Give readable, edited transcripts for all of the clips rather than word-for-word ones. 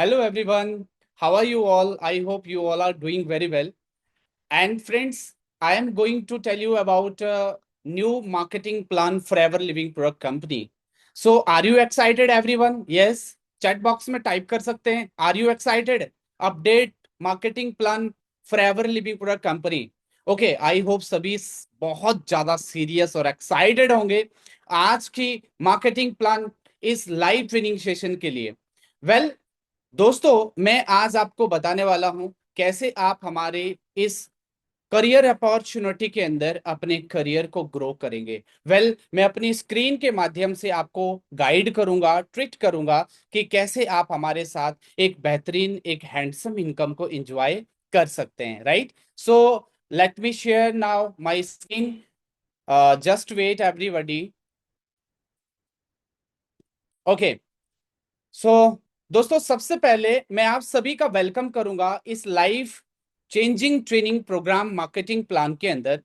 Hello everyone. How are you all? I hope you all are doing very well. And friends, I am going to tell you about a new marketing plan for Ever Living Product Company. So, are you excited everyone? Yes. Chat box में type कर सकते हैं. Are you excited? Update marketing plan for Ever Living Product Company. Okay, I hope सभी बहुत ज्यादा serious और excited होंगे आज की मार्केटिंग प्लान इस लाइव ट्रेनिंग सेशन के लिए। वेल, दोस्तों मैं आज आपको बताने वाला हूं कैसे आप हमारे इस करियर अपॉर्चुनिटी के अंदर अपने करियर को ग्रो करेंगे। मैं अपनी स्क्रीन के माध्यम से आपको गाइड करूंगा, ट्रिक करूंगा कि कैसे आप हमारे साथ एक बेहतरीन, एक हैंडसम इनकम को एंजॉय कर सकते हैं। Right, so let me share now my screen. Just wait everybody. Okay, so दोस्तों सबसे पहले मैं आप सभी का वेलकम करूंगा इस live changing training programme marketing plan के अंदर,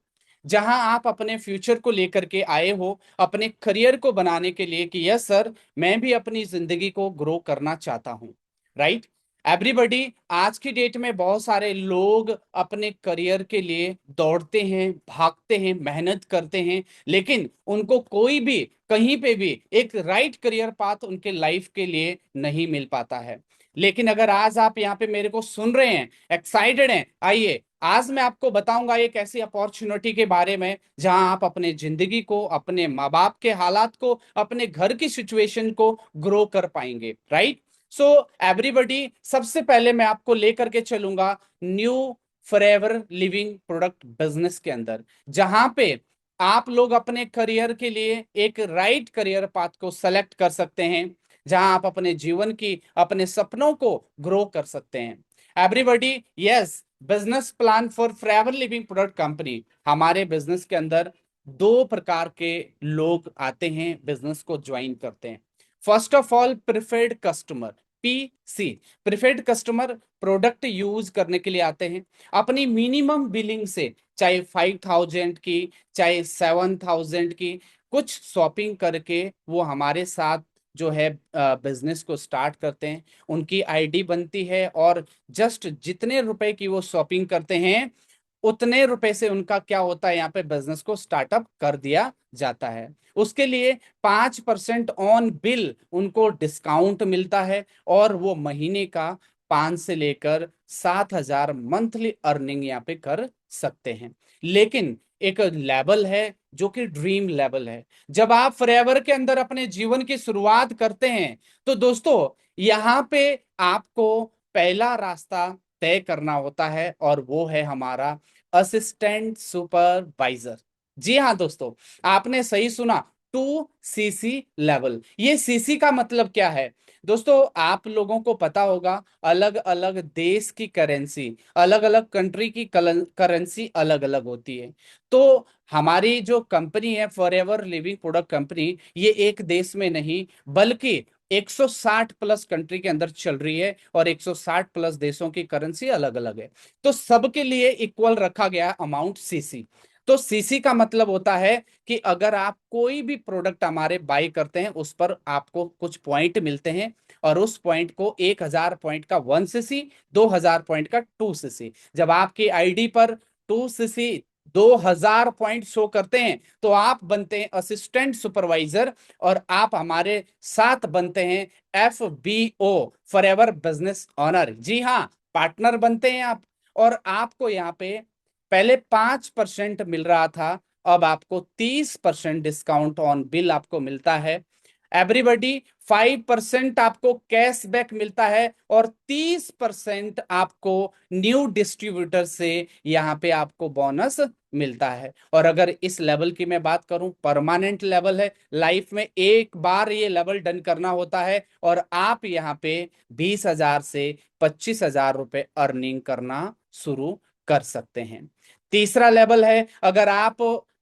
जहां आप अपने फ्यूचर को लेकर के आए हो, अपने करियर को बनाने के लिए कि यस सर, मैं भी अपनी जिंदगी को ग्रो करना चाहता हूं। राइट एवरीबॉडी, आज की डेट में बहुत सारे लोग अपने करियर के लिए दौड़ते हैं, भागते हैं, मेहनत करते हैं, लेकिन उनको कोई भी कहीं पे भी एक राइट करियर पाथ उनके लाइफ के लिए नहीं मिल पाता है। लेकिन अगर आज आप यहाँ पे मेरे को सुन रहे हैं, एक्साइटेड हैं, आइए आज मैं आपको बताऊंगा एक ऐसी अपॉर्चुनिटी के बारे में जहां आप अपने जिंदगी को, अपने माँ बाप के हालात को, अपने घर की सिचुएशन को ग्रो कर पाएंगे। राइट, सो एवरीबॉडी, सबसे पहले मैं आपको लेकर के चलूंगा new forever living product business के अंदर, जहां पे आप लोग अपने करियर के लिए एक राइट करियर पाथ को सेलेक्ट कर सकते हैं, जहां आप अपने जीवन की, अपने सपनों को ग्रो कर सकते हैं। Everybody, yes, business plan for forever living product company. हमारे बिजनेस के अंदर दो प्रकार के लोग आते हैं, बिजनेस को ज्वाइन करते हैं। First of all, preferred customer, PC. Preferred customer product use करने के लिए आते हैं, अपनी मिनिमम बिलिंग से, चाहे 5,000 की, चाहे 7,000 की, कुछ शॉपिंग करके वो हमारे साथ जो है बिजनेस को स्टार्ट करते हैं। उनकी आईडी बनती है और जस्ट जितने रुपए की वो शॉपिंग करते हैं, उतने रुपए से उनका क्या होता है, यहाँ पे बिजनेस को स्टार्टअप कर दिया जाता है। उसके लिए 5% ऑन बिल उनको डिस्काउंट मिलता है और वो महीने का 5 से लेकर 7,000 मंथली अर्निंग यहाँ पे कर सकते हैं। लेकिन एक लेवल है जो कि ड्रीम लेवल है। जब आप फॉरएवर के अंदर अपने जीवन की शुरुआत करते हैं, तो दोस्तों यहाँ पे आपको पहला रास्ता तय करना होता है और वो है हमारा असिस्टेंट सुपरवाइजर। जी हाँ दोस्तों, आपने सही सुना, 2CC लेवल। ये सीसी का मतलब क्या है दोस्तों? आप लोगों को पता होगा, अलग अलग देश की करेंसी, अलग अलग कंट्री की करेंसी अलग अलग होती है। तो हमारी जो कंपनी है फॉरएवर लिविंग प्रोडक्ट कंपनी, ये एक देश में नहीं बल्कि 160 प्लस कंट्री के अंदर चल रही है और 160 प्लस देशों की करेंसी अलग अलग है। तो सबके लिए इक्वल रखा गया अमाउंट सीसी। तो सीसी का मतलब होता है कि अगर आप कोई भी प्रोडक्ट हमारे बाई करते हैं, उस पर आपको कुछ पॉइंट मिलते हैं और उस पॉइंट को 1,000 पॉइंट का 1CC, 2,000 पॉइंट का 2CC। जब आपकी आईडी पर 2CC 2,000 पॉइंट शो करते हैं, तो आप बनते हैं असिस्टेंट सुपरवाइजर और आप हमारे साथ बनते हैं FBO, फॉरएवर बिजनेस ऑनर। जी हाँ, पार्टनर बनते हैं आप। और आपको यहाँ पे पहले 5% मिल रहा था, अब आपको 30% डिस्काउंट ऑन बिल आपको मिलता है। एवरीबॉडी, 5% आपको कैशबैक मिलता है और 30% आपको न्यू डिस्ट्रीब्यूटर से यहाँ पे आपको बोनस मिलता है। और अगर इस लेवल की मैं बात करूं, परमानेंट लेवल है, लाइफ में एक बार ये लेवल डन करना होता है और आप यहाँ पे 20,000 से 25,000 रुपए अर्निंग करना शुरू कर सकते हैं। तीसरा लेवल है, अगर आप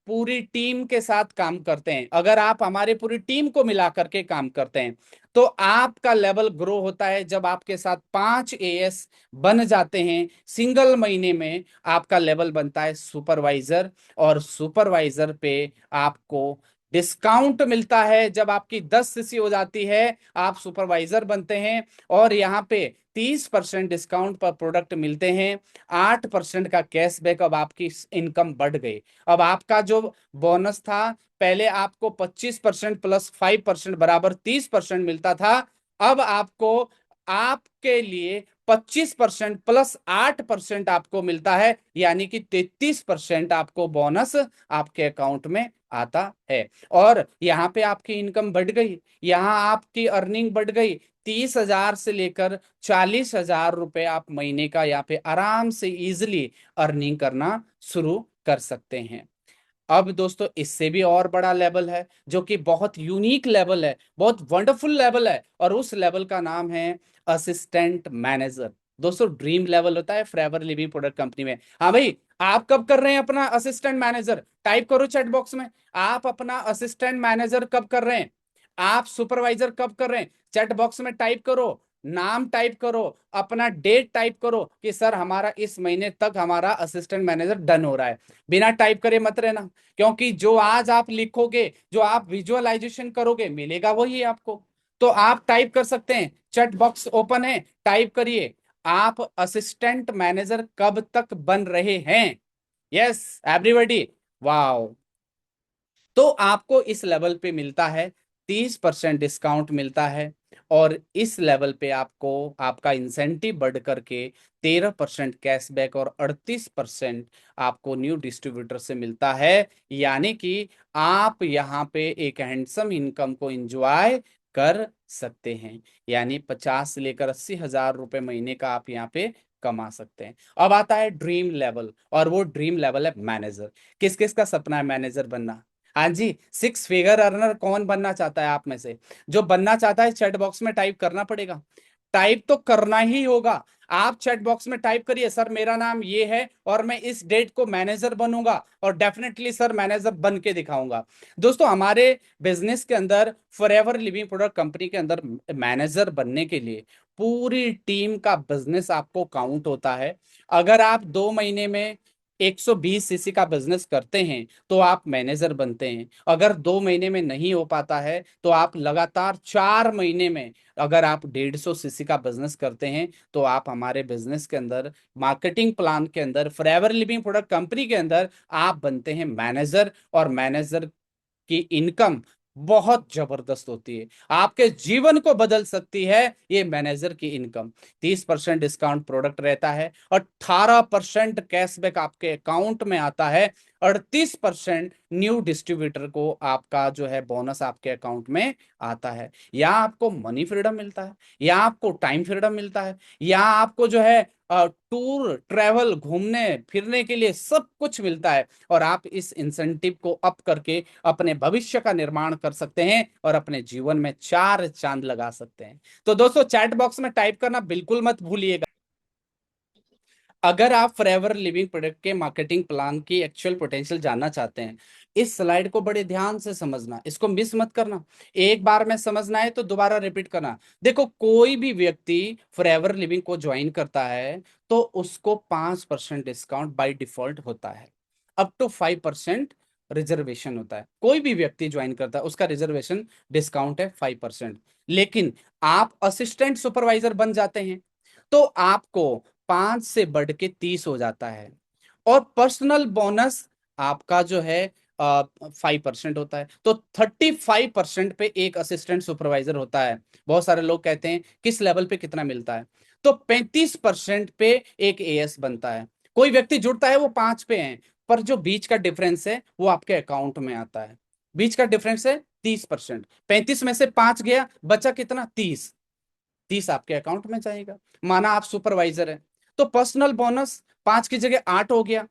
पूरी टीम के साथ काम करते हैं, अगर आप हमारे पूरी टीम को मिला करके काम करते हैं, तो आपका लेवल ग्रो होता है जब आपके साथ 5 AS बन जाते हैं। सिंगल महीने में आपका लेवल बनता है सुपरवाइजर और सुपरवाइजर पे आपको डिस्काउंट मिलता है जब आपकी 10 सीसी हो जाती है, आप सुपरवाइजर बनते हैं। और यहाँ पे 30% डिस्काउंट पर प्रोडक्ट मिलते हैं, 8% का कैशबैक, अब आपकी इनकम बढ़ गई। अब आपका जो बोनस था, पहले आपको 25% प्लस 5% बराबर 30% मिलता था, अब आपको आपके लिए 25% प्लस 8% आपको मिलता है, यानी कि 33% आपको बोनस आपके अकाउंट में आता है। और यहाँ पे आपकी इनकम बढ़ गई, यहाँ आपकी अर्निंग बढ़ गई, 30,000 से लेकर 40,000 रुपए आप महीने का यहाँ पे आराम से इजिली अर्निंग करना शुरू कर सकते हैं। अब दोस्तों इससे भी और बड़ा लेवल है, जो कि बहुत यूनिक लेवल है, बहुत वंडरफुल लेवल है, और उस लेवल का नाम है असिस्टेंट मैनेजर। दोस्तों ड्रीम लेवल होता है फॉरएवर लिविंग प्रोडक्ट कंपनी में। हाँ भाई, आप कब कर रहे हैं अपना असिस्टेंट मैनेजर? टाइप करो चैट बॉक्स में, आप अपना असिस्टेंट मैनेजर कब कर रहे हैं? आप सुपरवाइजर कब कर रहे हैं? चैट बॉक्स में टाइप करो, नाम टाइप करो, अपना डेट टाइप करो कि सर हमारा इस महीने तक हमारा असिस्टेंट मैनेजर डन हो रहा है। बिना टाइप करे मत रहना, क्योंकि जो आज आप लिखोगे, जो आप विजुअलाइजेशन करोगे, मिलेगा वही आपको। तो आप टाइप कर सकते हैं, चैट बॉक्स ओपन है, टाइप करिए, आप असिस्टेंट मैनेजर कब तक बन रहे हैं? Yes everybody, wow. तो आपको इस लेवल पे मिलता है 30% डिस्काउंट मिलता है, और इस लेवल पे आपको आपका इंसेंटिव बढ़ करके 13% कैशबैक और 38% आपको न्यू डिस्ट्रीब्यूटर से मिलता है। यानी कि आप यहाँ पे एक हैंडसम इनकम को एंजॉय कर सकते हैं, यानी 50 से लेकर 80,000 रुपए महीने का आप यहाँ पे कमा सकते हैं। अब आता है ड्रीम लेवल, और वो ड्रीम लेवल है मैनेजर। किस किस का सपना है मैनेजर बनना? हाँ जी, 6 फिगर अर्नर कौन बनना चाहता है आप में से? जो बनना चाहता है चैट बॉक्स में टाइप करना पड़ेगा, टाइप तो करना ही होगा। आप चैट बॉक्स में टाइप करिए, सर मेरा नाम ये है और मैं इस डेट को मैनेजर बनूंगा, और डेफिनेटली सर मैनेजर बन के दिखाऊंगा। दोस्तों हमारे बिजनेस के अंदर, फॉरएवर लिविंग प्रोडक्ट कंपनी के अंदर, मैनेजर बनने के लिए पूरी टीम का बिजनेस आपको काउंट होता है। अगर आप 2 महीने में 120 सीसी का बिजनेस करते हैं तो आप मैनेजर बनते हैं। अगर 2 महीने में नहीं हो पाता है तो आप लगातार 4 महीने में, अगर आप 150 सीसी का बिजनेस करते हैं तो आप हमारे बिजनेस के अंदर, मार्केटिंग प्लान के अंदर, फॉरएवर लिविंग प्रोडक्ट कंपनी के अंदर आप बनते हैं मैनेजर। और मैनेजर की इनकम बहुत जबरदस्त होती है, आपके जीवन को बदल सकती है ये मैनेजर की इनकम। 30% डिस्काउंट प्रोडक्ट रहता है, 18% कैशबैक आपके अकाउंट में आता है, 38% न्यू डिस्ट्रीब्यूटर को आपका जो है बोनस आपके अकाउंट में आता है। या आपको मनी फ्रीडम मिलता है, या आपको टाइम फ्रीडम मिलता है, या आपको जो है टूर ट्रैवल घूमने फिरने के लिए सब कुछ मिलता है, और आप इस इंसेंटिव को अप करके अपने भविष्य का निर्माण कर सकते हैं और अपने जीवन में 4 चांद लगा सकते हैं। तो दोस्तों चैट बॉक्स में टाइप करना बिल्कुल मत भूलिएगा। अगर आप फॉरएवर लिविंग प्रोडक्ट के मार्केटिंग प्लान की एक्चुअल पोटेंशियल जानना चाहते हैं, इस स्लाइड को बड़े ध्यान से समझना, इसको मिस मत करना। एक बार में समझना है तो दोबारा रिपीट करना। देखो, कोई भी व्यक्ति फॉरएवर लिविंग को ज्वाइन करता है तो उसको 5% डिस्काउंट बाय डिफॉल्ट होता है, अप टू 5% रिजर्वेशन होता है। कोई भी व्यक्ति ज्वाइन करता है उसका रिजर्वेशन डिस्काउंट है 5%। लेकिन आप असिस्टेंट सुपरवाइजर बन जाते हैं तो आपको 5 से बढ़ के 30 हो जाता है, और पर्सनल बोनस आपका जो है 5% होता है। तो 35% पे एक असिस्टेंट सुपरवाइजर होता है। बहुत सारे लोग कहते हैं किस लेवल पे कितना मिलता है, तो 35% पे एक एएस बनता है। कोई व्यक्ति जुड़ता है वो 5 पे है, पर जो बीच का डिफरेंस है वो आपके अकाउंट में आता है। बीच का डिफरेंस है 30%, 35 में से 5 गया, बचा कितना? 30। 30 आपके अकाउंट में जाएगा। माना आप सुपरवाइजर है तो पर्सनल बोनस 5 की जगह 8 हो गया,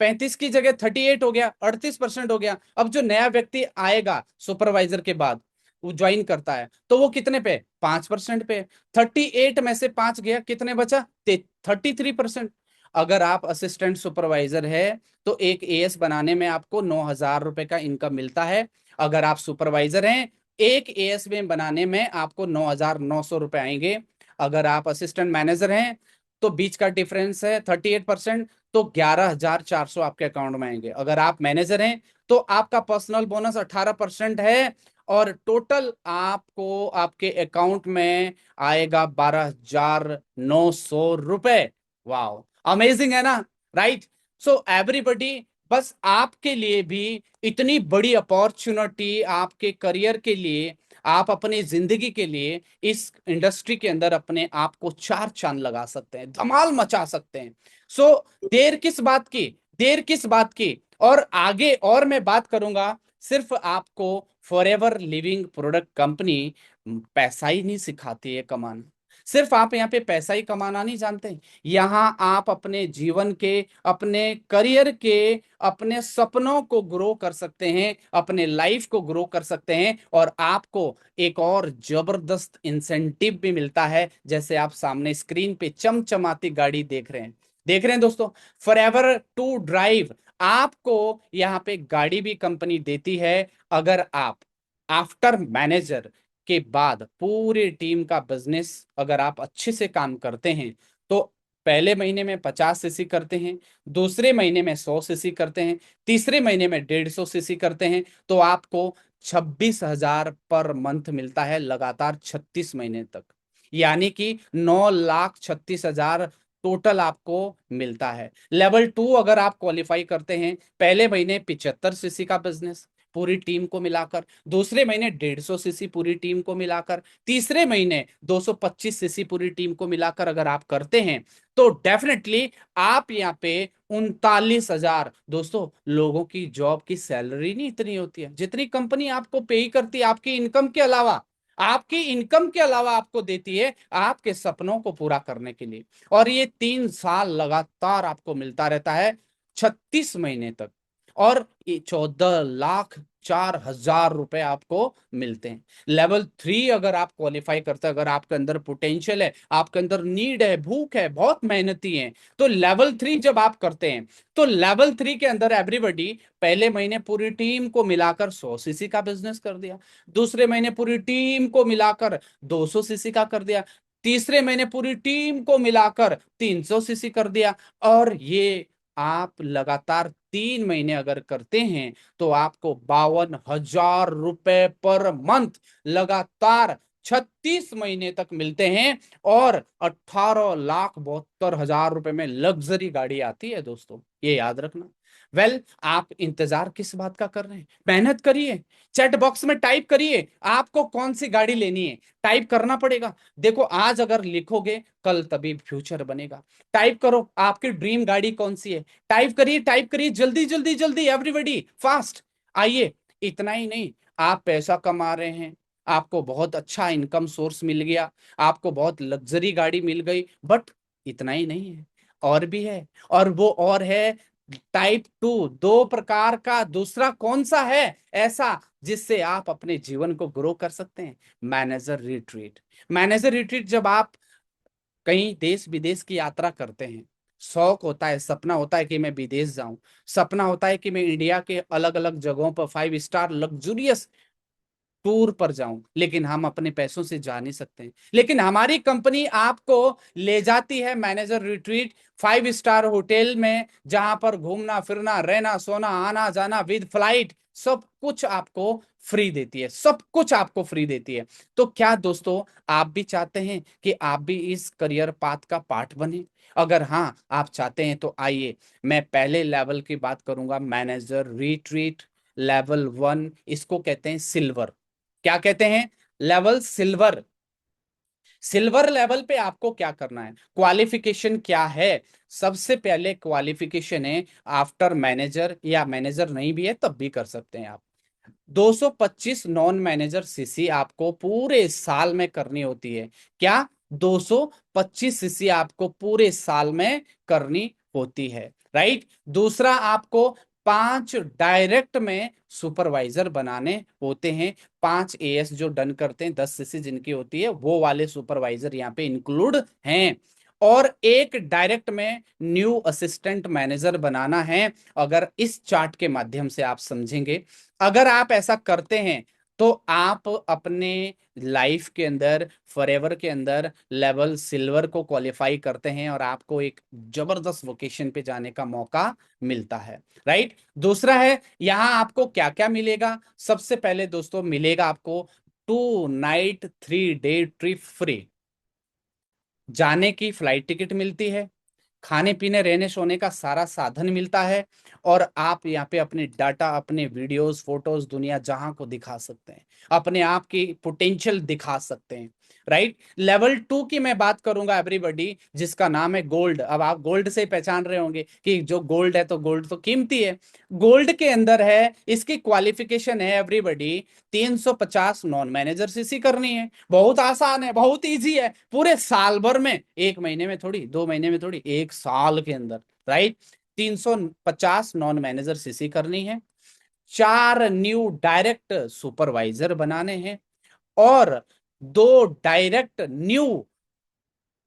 35 की जगह 38 हो गया, 38% हो गया। अब जो नया व्यक्ति आएगा सुपरवाइजर के बाद, वो ज्वाइन करता है तो वो कितने पे? 5% पे। 38 में से 5 गया, कितने बचा? 33%। अगर आप असिस्टेंट सुपरवाइजर है तो एक एएस बनाने में आपको 9,000 रुपए का इनकम मिलता है। अगर आप सुपरवाइजर हैं, एक एएस में बनाने में आपको 9,900 रुपए आएंगे। अगर आप असिस्टेंट मैनेजर हैं तो बीच का डिफरेंस है 38%, तो 11,400 आपके अकाउंट में आएंगे। अगर आप मैनेजर हैं तो आपका पर्सनल बोनस 18% है, और टोटल आपको आपके अकाउंट में आएगा 12,900 रुपए। वाह, अमेजिंग है ना, राइट। सो एवरीबडी, बस आपके लिए भी इतनी बड़ी अपॉर्चुनिटी, आपके करियर के लिए, आप अपनी जिंदगी के लिए इस इंडस्ट्री के अंदर अपने आप को चार चांद लगा सकते हैं, धमाल मचा सकते हैं। सो देर किस बात की, देर किस बात की। और आगे और मैं बात करूंगा, सिर्फ आपको फॉरएवर लिविंग प्रोडक्ट कंपनी पैसा ही नहीं सिखाती है कमाना, सिर्फ आप यहाँ पे पैसा ही कमाना नहीं जानते, यहाँ आप अपने जीवन के, अपने करियर के, अपने सपनों को ग्रो कर सकते हैं, अपने लाइफ को ग्रो कर सकते हैं, और आपको एक और जबरदस्त इंसेंटिव भी मिलता है, जैसे आप सामने स्क्रीन पे चमचमाती गाड़ी देख रहे हैं, देख रहे हैं दोस्तों, फॉरएवर टू ड्राइव आपको यहाँ पे गाड़ी भी कंपनी देती है। अगर आप आफ्टर मैनेजर के बाद पूरी टीम का बिजनेस अगर आप अच्छे से काम करते हैं, तो पहले महीने में 50 सीसी करते हैं, दूसरे महीने में 100 सीसी करते हैं, तीसरे महीने में 150 सीसी करते हैं, तो आपको 26,000 पर मंथ मिलता है लगातार 36 महीने तक, यानी कि 9,36,000 टोटल आपको मिलता है। लेवल 2 अगर आप क्वालिफाई करते हैं, पहले महीने 75 सीसी का बिजनेस पूरी टीम को मिलाकर, दूसरे महीने 150 सीसी पूरी टीम को मिलाकर, तीसरे महीने 225 सीसी पूरी टीम को मिलाकर अगर आप करते हैं, तो डेफिनेटली आप यहाँ पे 39,000, दोस्तों लोगों की जॉब की सैलरी नहीं इतनी होती है जितनी कंपनी आपको पे ही करती है, आपकी इनकम के अलावा, आपकी इनकम के अलावा आपको देती है आपके सपनों को पूरा करने के लिए। और ये 3 साल लगातार आपको मिलता रहता है, 36 महीने तक, और ये 14,04,000 रुपए आपको मिलते हैं। लेवल 3 अगर आप क्वालिफाई करते हैं, अगर आपके अंदर पोटेंशियल है, आपके अंदर नीड है, भूख है, बहुत मेहनती है, तो लेवल 3 जब आप करते हैं, तो लेवल 3 के अंदर एवरीबडी पहले महीने पूरी टीम को मिलाकर 100 सीसी का बिजनेस कर दिया, दूसरे महीने पूरी टीम को मिलाकर 200 सीसी का कर दिया, तीसरे महीने पूरी टीम को मिलाकर 300 सीसी कर दिया, और ये आप लगातार 3 महीने अगर करते हैं, तो आपको 52,000 रुपए पर मंथ लगातार 36 महीने तक मिलते हैं, और 18,72,000 रुपए में लग्जरी गाड़ी आती है दोस्तों, ये याद रखना। आप इंतजार किस बात का कर रहे हैं, मेहनत करिए, चैट बॉक्स में टाइप करिए आपको कौन सी गाड़ी लेनी है, टाइप करना पड़ेगा। देखो आज अगर लिखोगे, कल तभी फ्यूचर बनेगा। टाइप करो आपकी ड्रीम गाड़ी कौन सी है, टाइप करिए, टाइप करिए, जल्दी जल्दी जल्दी, एवरीबॉडी फास्ट। आइए, इतना ही नहीं, आप पैसा कमा रहे हैं, आपको बहुत अच्छा इनकम सोर्स मिल गया, आपको बहुत लग्जरी गाड़ी मिल गई, बट इतना ही नहीं है, और भी है। और वो और है टाइप 2, 2 प्रकार का दूसरा कौन सा है ऐसा जिससे आप अपने जीवन को ग्रो कर सकते हैं, मैनेजर रिट्रीट। मैनेजर रिट्रीट जब आप कहीं देश विदेश की यात्रा करते हैं, शौक होता है, सपना होता है कि मैं विदेश जाऊं, सपना होता है कि मैं इंडिया के अलग अलग जगहों पर 5 स्टार लग्जूरियस टूर पर जाऊं, लेकिन हम अपने पैसों से जा नहीं सकते हैं। लेकिन हमारी कंपनी आपको ले जाती है मैनेजर रिट्रीट, 5 स्टार होटल में, जहां पर घूमना फिरना, रहना सोना, आना जाना विद फ्लाइट, सब कुछ आपको फ्री देती है, सब कुछ आपको फ्री देती है। तो क्या दोस्तों, आप भी चाहते हैं कि आप भी इस करियर पाथ का पार्ट बने? अगर हाँ आप चाहते हैं, तो आइए, मैं पहले लेवल की बात करूंगा, मैनेजर रिट्रीट लेवल 1, इसको कहते हैं सिल्वर। क्या कहते हैं? Level silver. सिल्वर लेवल पे आपको क्या करना है, क्वालिफिकेशन क्या है? सबसे पहले क्वालिफिकेशन है, आफ्टर मैनेजर, या मैनेजर नहीं भी है तब भी कर सकते हैं आप, 225 नॉन मैनेजर सीसी आपको पूरे साल में करनी होती है। क्या? 225 सीसी आपको पूरे साल में करनी होती है, राइट। दूसरा, आपको 5 डायरेक्ट में सुपरवाइजर बनाने होते हैं, 5 एएस जो डन करते हैं, 10 सीसी जिनकी होती है, वो वाले सुपरवाइजर यहाँ पे इंक्लूड हैं, और एक डायरेक्ट में न्यू असिस्टेंट मैनेजर बनाना है। अगर इस चार्ट के माध्यम से आप समझेंगे, अगर आप ऐसा करते हैं, तो आप अपने लाइफ के अंदर फॉरएवर के अंदर लेवल सिल्वर को क्वालिफाई करते हैं और आपको एक जबरदस्त वोकेशन पे जाने का मौका मिलता है। राइट। दूसरा है यहां आपको क्या क्या मिलेगा। सबसे पहले दोस्तों मिलेगा आपको 2 नाइट 3 डे ट्रिप फ्री। जाने की फ्लाइट टिकट मिलती है, खाने पीने रहने सोने का सारा साधन मिलता है, और आप यहाँ पे अपने डाटा, अपने वीडियोस, फोटोज दुनिया जहां को दिखा सकते हैं, अपने आप की पोटेंशियल दिखा सकते हैं। राइट। लेवल 2 की मैं बात करूंगा एवरीबॉडी, जिसका नाम है गोल्ड। अब आप गोल्ड से पहचान रहे होंगे कि जो गोल्ड है तो गोल्ड तो कीमती है। गोल्ड के अंदर है, इसकी क्वालिफिकेशन है एवरीबॉडी 350 नॉन मैनेजर सीसी करनी है। बहुत आसान है, बहुत इजी है, पूरे साल भर में, 1 महीने में थोड़ी, 2 महीने में थोड़ी, 1 साल के अंदर। राइट। 350 नॉन मैनेजर सीसी करनी है, 4 न्यू डायरेक्ट सुपरवाइजर बनाने हैं, और 2 direct new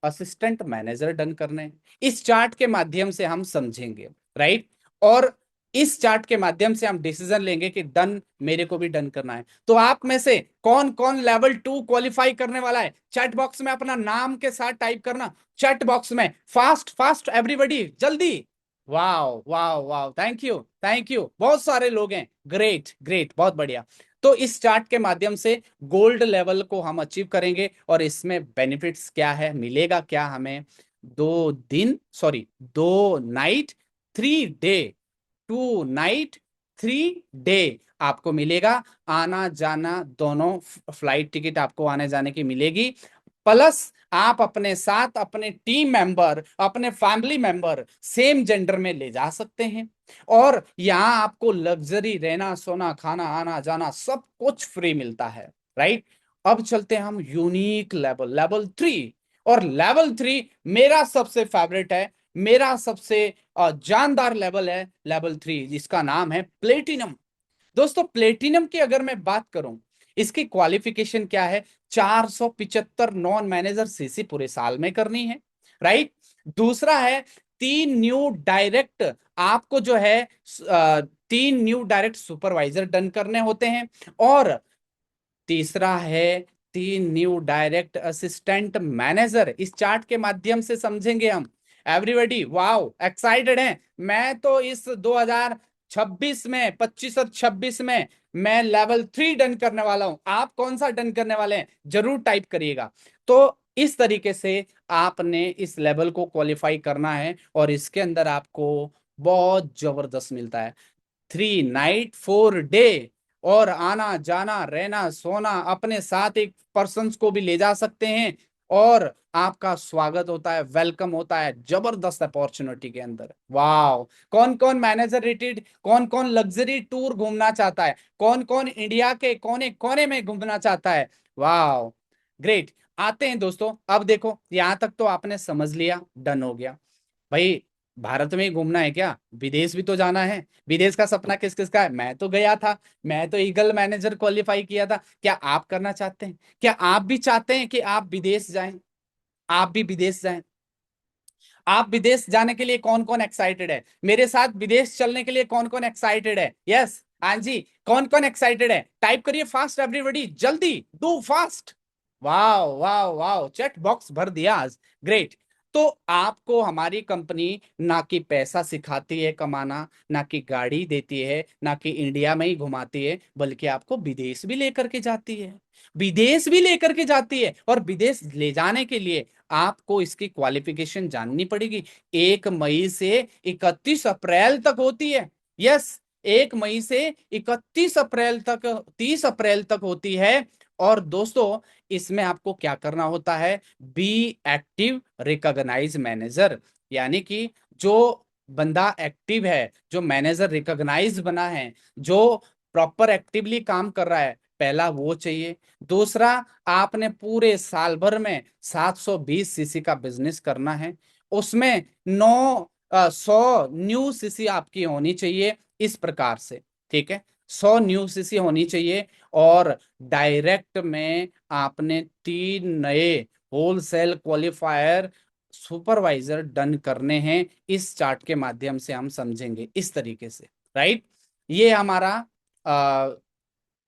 assistant manager done करने हैं। इस चार्ट के माध्यम से हम समझेंगे। राइट। और इस चार्ट के माध्यम से हम डिसीजन लेंगे कि डन, मेरे को भी डन करना है। तो आप में से कौन कौन लेवल 2 क्वालिफाई करने वाला है, चैट बॉक्स में अपना नाम के साथ टाइप करना, चैट बॉक्स में, फास्ट फास्ट एवरीबॉडी, जल्दी। Wow wow wow, thank you thank you, बहुत सारे लोग हैं। ग्रेट ग्रेट, बहुत बढ़िया। तो इस चार्ट के माध्यम से गोल्ड लेवल को हम अचीव करेंगे, और इसमें बेनिफिट्स क्या है, मिलेगा क्या हमें। 2 नाइट 3 डे आपको मिलेगा, आना जाना दोनों, फ्लाइट टिकट आपको आने जाने की मिलेगी, प्लस आप अपने साथ अपने टीम मेंबर, अपने फैमिली मेंबर सेम जेंडर में ले जा सकते हैं, और यहां आपको लग्जरी रहना सोना खाना आना जाना सब कुछ फ्री मिलता है। राइट। अब चलते हैं हम यूनिक लेवल, लेवल 3। और लेवल 3 मेरा सबसे फेवरेट है, मेरा सबसे जानदार लेवल है, लेवल 3, जिसका नाम है प्लेटिनम। दोस्तों प्लेटिनम की अगर मैं बात करूं, इसकी क्वालिफिकेशन क्या है, 475 नॉन मैनेजर सीसी पूरे साल में करनी है। राइट। दूसरा है 3 न्यू डायरेक्ट, आपको जो है 3 न्यू डायरेक्ट सुपरवाइजर डन करने होते हैं, और तीसरा है 3 न्यू डायरेक्ट असिस्टेंट मैनेजर। इस चार्ट के माध्यम से समझेंगे हम। एवरीबॉडी वाओ, एक्साइटेड है। मैं तो इस 2026 में, 25 और 26 में मैं लेवल 3 डन करने वाला हूं। आप कौन सा डन करने वाले हैं, जरूर टाइप करिएगा। तो इस तरीके से आपने इस लेवल को क्वालिफाई करना है, और इसके अंदर आपको बहुत जबरदस्त मिलता है। 3 नाइट 4 डे, और आना जाना रहना सोना, अपने साथ एक पर्सन को भी ले जा सकते हैं, और आपका स्वागत होता है, वेलकम होता है जबरदस्त अपॉर्चुनिटी के अंदर। वाह। कौन कौन मैनेजर रिट्रीट, कौन कौन लग्जरी टूर घूमना चाहता है, कौन कौन इंडिया के कोने कोने में घूमना चाहता है। वाह। ग्रेट। आते हैं दोस्तों, अब देखो यहां तक तो आपने समझ लिया, डन हो गया। भाई भारत में ही घूमना है क्या, विदेश भी तो जाना है। विदेश का सपना किस किस का है, मैं तो गया था, मैं तो ईगल मैनेजर क्वालिफाई किया था। क्या आप करना चाहते हैं, क्या आप भी चाहते हैं कि आप विदेश जाएं, आप भी विदेश जाएं। आप विदेश जाने के लिए कौन कौन एक्साइटेड है, मेरे साथ विदेश चलने के लिए कौन कौन एक्साइटेड है। यस, हाँ जी, कौन कौन एक्साइटेड है, टाइप करिए फास्ट एवरीबॉडी, जल्दी, do fast. Wow wow wow, chat box भर दिया आज। ग्रेट। तो आपको हमारी कंपनी ना कि पैसा सिखाती है कमाना, ना कि गाड़ी देती है, ना कि इंडिया में ही घुमाती है, बल्कि आपको विदेश भी लेकर के जाती है, विदेश भी लेकर के जाती है। और विदेश ले जाने के लिए आपको इसकी क्वालिफिकेशन जाननी पड़ेगी। 1 मई से 31 अप्रैल तक होती है। यस, 1 मई से 31 अप्रैल तक, 30 अप्रैल तक होती है। और दोस्तों इसमें आपको क्या करना होता है, बी एक्टिव रिकॉग्नाइज मैनेजर, यानी कि जो बंदा एक्टिव है, जो मैनेजर रिकॉग्नाइज बना है, जो प्रॉपर एक्टिवली काम कर रहा है, पहला वो चाहिए। दूसरा, आपने पूरे साल भर में 720 सीसी का बिजनेस करना है, उसमें 100 न्यू सीसी आपकी होनी चाहिए, इस प्रकार से। ठीक है, 100 न्यू सीसी होनी चाहिए। और डायरेक्ट में आपने 3 नए होलसेल क्वालिफायर सुपरवाइजर डन करने हैं। इस चार्ट के माध्यम से हम समझेंगे इस तरीके से। राइट। ये हमारा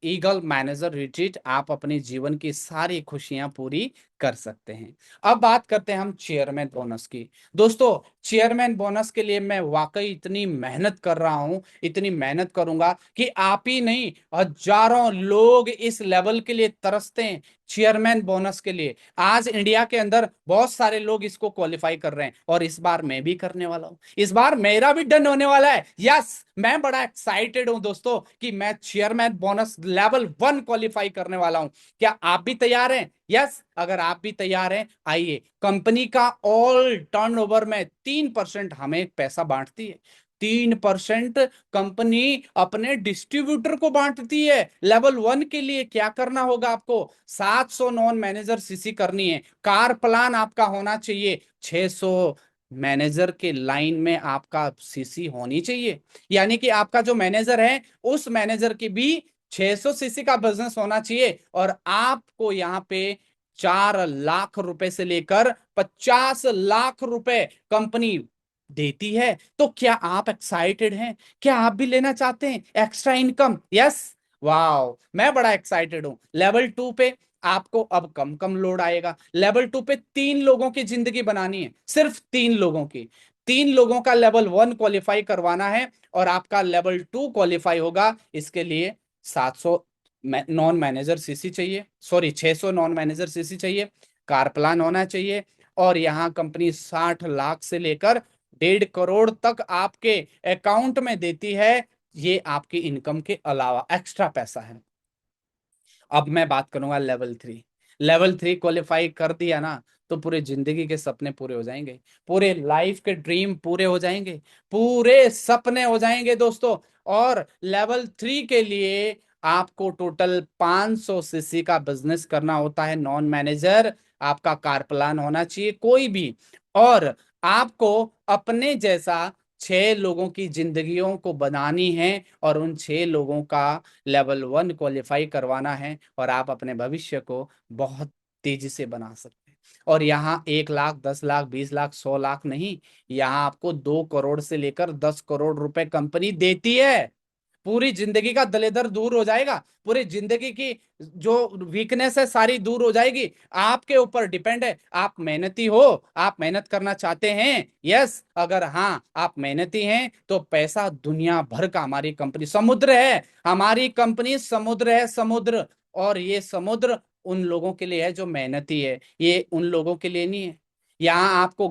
ईगल मैनेजर रिट्रीट आप अपने जीवन की सारी खुशियां पूरी कर सकते हैं। अब बात करते हैं हम चेयरमैन बोनस की। दोस्तों, चेयरमैन बोनस के लिए मैं वाकई इतनी मेहनत कर रहा हूं, इतनी मेहनत करूंगा कि आप ही नहीं, हजारों लोग इस लेवल के लिए तरसते हैं, चेयरमैन बोनस के लिए। आज इंडिया के अंदर बहुत सारे लोग इसको क्वालिफाई कर रहे हैं और इस बार मैं भी करने वाला हूं। इस बार मेरा भी डन होने वाला है। यस, मैं बड़ा एक्साइटेड हूं दोस्तों कि मैं चेयरमैन बोनस लेवल 1 क्वालिफाई करने वाला हूं। क्या आप भी तैयार हैं? यस, अगर आप भी तैयार हैं, आइए। कंपनी का ऑल टर्नओवर में 3% हमें पैसा बांटती है। 3% कंपनी अपने डिस्ट्रीब्यूटर को बांटती है। लेवल 1 के लिए क्या करना होगा आपको? 700 नॉन मैनेजर सीसी करनी है। कार प्लान आपका होना चाहिए 600। मैनेजर के लाइन में आपका सीसी होनी चाहिए, यानी कि आपका जो मैनेजर है उस मैनेजर की भी 600 सीसी का बिजनेस होना चाहिए। और आपको यहां पे 4 लाख रुपए से लेकर 50 लाख रुपए कंपनी देती है। तो क्या आप एक्साइटेड हैं? क्या आप भी लेना चाहते हैं एक्स्ट्रा इनकम? यस, वाओ, मैं बड़ा एक्साइटेड हूं। लेवल 2 पे आपको अब कम कम लोड आएगा। लेवल 2 पे 3 लोगों की जिंदगी बनानी है, सिर्फ 3 लोगों की। 3 लोगों का लेवल 1 क्वालिफाई करवाना है और आपका लेवल 2 क्वालिफाई होगा। इसके लिए 700 नॉन मैनेजर सीसी चाहिए, सॉरी 600 नॉन मैनेजर सीसी चाहिए, कार प्लान होना चाहिए, और यहां कंपनी 60 लाख से लेकर 1.5 करोड़ तक आपके अकाउंट में देती है। ये आपकी इनकम के अलावा एक्स्ट्रा पैसा है। अब मैं बात करूंगा लेवल 3। लेवल 3 क्वालिफाई कर दिया ना, तो पूरे जिंदगी के सपने पूरे हो जाएंगे, पूरे लाइफ के ड्रीम पूरे हो जाएंगे, पूरे सपने हो जाएंगे दोस्तों। और लेवल 3 के लिए आपको टोटल 500 सीसी का बिजनेस करना होता है, नॉन मैनेजर। आपका कार प्लान होना चाहिए कोई भी, और आपको अपने जैसा 6 लोगों की जिंदगियों को बनानी है और उन 6 लोगों का लेवल 1 क्वालिफाई करवाना है, और आप अपने भविष्य को बहुत तेजी से बना सकते हैं। और यहाँ 1 लाख, 10 लाख, 20 लाख, 100 लाख नहीं, यहाँ आपको 2 करोड़ से लेकर 10 करोड़ रुपए कंपनी देती है। पूरी जिंदगी का दलेदर दूर हो जाएगा, पूरी जिंदगी की जो वीकनेस है सारी दूर हो जाएगी। आपके ऊपर डिपेंड है, आप मेहनती हो, आप मेहनत करना चाहते हैं। यस, अगर हाँ आप मेहनती हैं तो पैसा दुनिया भर का, हमारी कंपनी समुद्र है, हमारी कंपनी समुद्र है, समुद्र। और ये समुद्र उन लोगों के लिए है जो मेहनती है, ये उन लोगों के लिए नहीं है। यहाँ आपको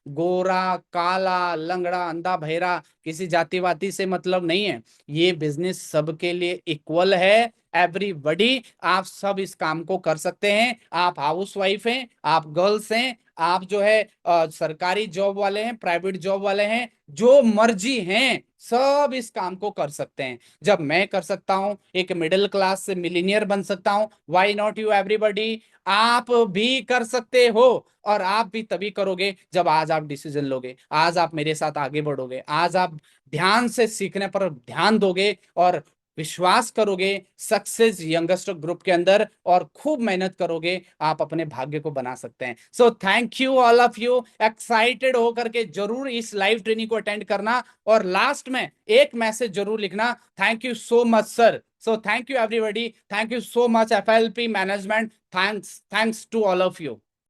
गोरा, काला, लंगड़ा, अंधा, बहरा, किसी जाति वाति से मतलब नहीं है। ये बिजनेस सबके लिए इक्वल है, एवरीबडी। आप सब इस काम को कर सकते हैं। आप हाउस वाइफ हैं, आप गर्ल्स हैं, आप जो है सरकारी जॉब वाले हैं, प्राइवेट जॉब वाले हैं, जो मर्जी हैं, सब इस काम को कर सकते हैं। जब मैं कर सकता हूं, एक मिडिल क्लास से मिलीनियर बन सकता हूं, व्हाई नॉट यू एवरीबडी? आप भी कर सकते हो। और आप भी तभी करोगे जब आज आप डिसीजन लोगे, आज आप मेरे साथ आगे बढ़ोगे, आज आप ध्यान से सीखने पर ध्यान दोगे और विश्वास करोगे सक्सेस यंगस्टर ग्रुप के अंदर, और खूब मेहनत करोगे, आप अपने भाग्य को बना सकते हैं। सो thank you all of you. Excited होकर के जरूर इस लाइव ट्रेनिंग को अटेंड करना, और लास्ट में एक मैसेज जरूर लिखना, thank you so much sir. So thank you everybody, thank you so much FLP management, thanks to all of you.